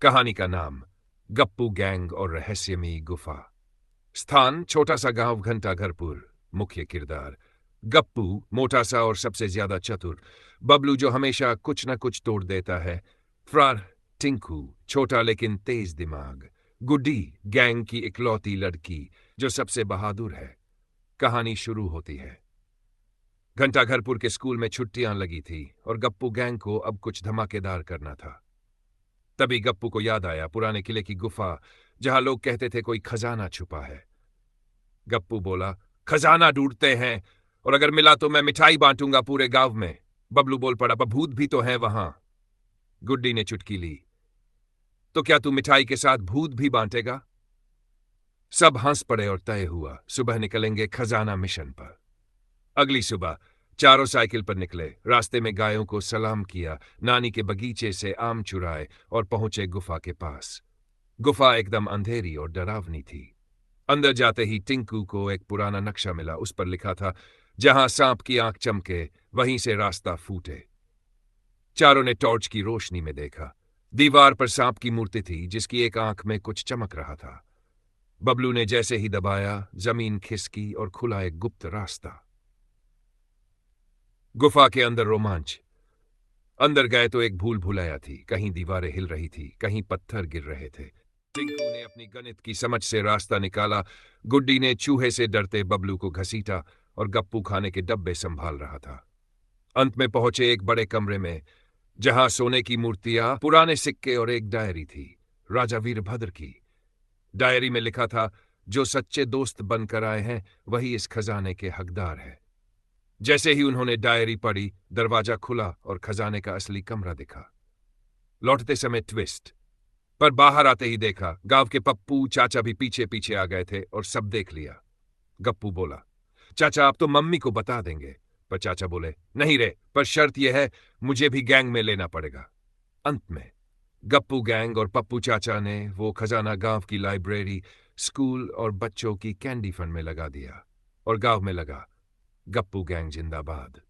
कहानी का नाम गप्पू गैंग और रहस्यमयी गुफा। स्थान छोटा सा गांव घंटाघरपुर। मुख्य किरदार गप्पू, मोटा सा और सबसे ज्यादा चतुर। बबलू, जो हमेशा कुछ न कुछ तोड़ देता है। फ्रार टिंकू, छोटा लेकिन तेज दिमाग। गुड्डी, गैंग की इकलौती लड़की जो सबसे बहादुर है। कहानी शुरू होती है। घंटाघरपुर के स्कूल में छुट्टियां लगी थी और गप्पू गैंग को अब कुछ धमाकेदार करना था। तभी गप्पू को याद आया पुराने किले की गुफा, जहां लोग कहते थे कोई खजाना छुपा है। गप्पू बोला, खजाना ढूंढते हैं, और अगर मिला तो मैं मिठाई बांटूंगा पूरे गांव में। बबलू बोल पड़ा, भूत भी तो है वहां। गुड्डी ने चुटकी ली, तो क्या तू मिठाई के साथ भूत भी बांटेगा? सब हंस पड़े और तय हुआ, सुबह निकलेंगे खजाना मिशन पर। अगली सुबह चारों साइकिल पर निकले। रास्ते में गायों को सलाम किया, नानी के बगीचे से आम चुराए और पहुंचे गुफा के पास। गुफा एकदम अंधेरी और डरावनी थी। अंदर जाते ही टिंकू को एक पुराना नक्शा मिला। उस पर लिखा था, जहां सांप की आंख चमके वहीं से रास्ता फूटे। चारों ने टॉर्च की रोशनी में देखा। दीवार पर सांप की मूर्ति थी, जिसकी एक आंख में कुछ चमक रहा था। बबलू ने जैसे ही दबाया, जमीन खिसकी और खुला एक गुप्त रास्ता। गुफा के अंदर रोमांच। अंदर गए तो एक भूल भुलैया थी। कहीं दीवारें हिल रही थी, कहीं पत्थर गिर रहे थे। टिंकू ने अपनी गणित की समझ से रास्ता निकाला। गुड्डी ने चूहे से डरते बबलू को घसीटा और गप्पू खाने के डब्बे संभाल रहा था। अंत में पहुंचे एक बड़े कमरे में, जहां सोने की मूर्तियां, पुराने सिक्के और एक डायरी थी, राजा वीरभद्र की। डायरी में लिखा था, जो सच्चे दोस्त बनकर आए हैं वही इस खजाने के हकदार है। जैसे ही उन्होंने डायरी पढ़ी, दरवाजा खुला और खजाने का असली कमरा दिखा। लौटते समय ट्विस्ट, पर बाहर आते ही देखा गांव के पप्पू चाचा भी पीछे पीछे आ गए थे और सब देख लिया। गप्पू बोला, चाचा आप तो मम्मी को बता देंगे। पर चाचा बोले, नहीं रे, पर शर्त यह है, मुझे भी गैंग में लेना पड़ेगा। अंत में गप्पू गैंग और पप्पू चाचा ने वो खजाना गांव की लाइब्रेरी, स्कूल और बच्चों की कैंडी फंड में लगा दिया। और गांव में लगा, गप्पू गैंग जिंदाबाद।